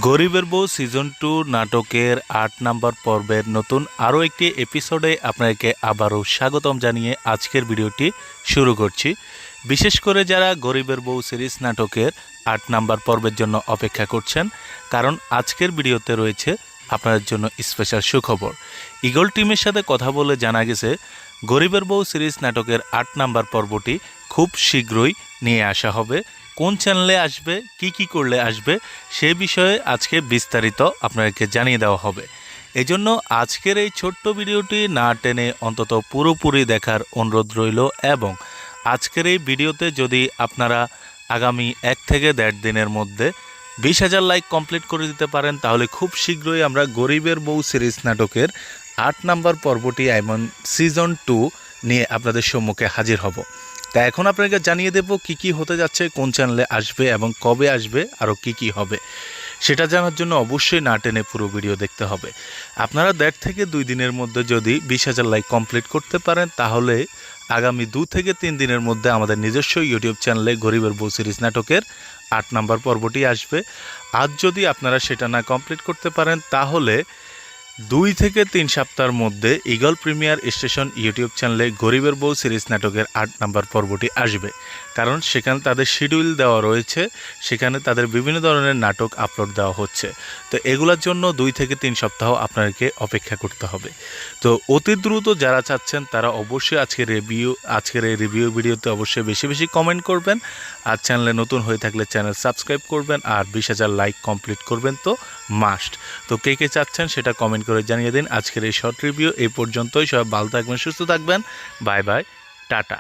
গরিবের বউ সিজন 2 নাটকের ৮ নম্বর পর্বের নতুন আরও একটি এপিসোডে আপনাকে আবারও স্বাগতম জানিয়ে আজকের ভিডিওটি শুরু করছি। বিশেষ করে যারা গরিবের বউ সিরিজ নাটকের ৮ নম্বর পর্বের জন্য অপেক্ষা করছেন, কারণ আজকের ভিডিওতে রয়েছে আপনাদের জন্য স্পেশাল সুখবর। ইগল টিমের সাথে কথা বলে জানা গেছে গরিবের বউ সিরিজ নাটকের ৮ নম্বর পর্বটি খুব শীঘ্রই নিয়ে আসা হবে। কোন চ্যানেলে আসবে, কি করলে আসবে, সে বিষয়ে আজকে বিস্তারিত আপনাদেরকে জানিয়ে দেওয়া হবে। এজন্য আজকের এই ছোট্ট ভিডিওটি না টেনে অন্তত পুরোপুরি দেখার অনুরোধ রইল। এবং আজকের এই ভিডিওতে যদি আপনারা আগামী 1 থেকে 1.5 দিনের মধ্যে 20,000 লাইক কমপ্লিট করে দিতে পারেন, তাহলে খুব শীঘ্রই আমরা গরিবের বউ সিরিজ নাটকের 8 নম্বর পর্বটি এমন সিজন 2 নিয়ে আপনাদের সম্মুখে হাজির হব। তা এখন আপনাকে জানিয়ে দেব কি হতে যাচ্ছে, কোন চ্যানেলে আসবে এবং কবে আসবে, আরও কি হবে সেটা জানার জন্য অবশ্যই না টেনে পুরো ভিডিও দেখতে হবে। আপনারা 1.5 থেকে 2 দিনের মধ্যে যদি 20,000 লাইক কমপ্লিট করতে পারেন, তাহলে আগামী 2 থেকে 3 দিনের মধ্যে আমাদের নিজস্ব ইউটিউব চ্যানেলে গরিবের বউ সিরিজ নাটকের 8 নম্বর পর্বটি আসবে। আজ যদি আপনারা সেটা না কমপ্লিট করতে পারেন, তাহলে 2 থেকে 3 সপ্তাহের মধ্যে ইগল প্রিমিয়ার স্টেশন ইউটিউব চ্যানেলে গরিবের বউ সিরিজ নাটকের 8 নম্বর পর্বটি আসবে। কারণ সেখানে তাদের শিডিউল দেওয়া রয়েছে, সেখানে তাদের বিভিন্ন ধরনের নাটক আপলোড দেওয়া হচ্ছে। তো এগুলোর জন্য 2 থেকে 3 সপ্তাহ আপনাদেরকে অপেক্ষা করতে হবে। তো অতি দ্রুত যারা চাচ্ছেন তারা অবশ্যই আজকের এই রিভিউ ভিডিওতে অবশ্যই বেশি কমেন্ট করবেন। আর চ্যানেলে নতুন হয়ে থাকলে চ্যানেল সাবস্ক্রাইব করবেন, আর 20,000 লাইক কমপ্লিট করবেন তো মাস্ট। তো কে চাচ্ছেন সেটা কমেন্ট করে জানিয়ে দিন। আজকের এই শর্ট রিভিউ এই পর্যন্তই। সবাই ভালো থাকবেন, সুস্থ থাকবেন। Bye bye, tata.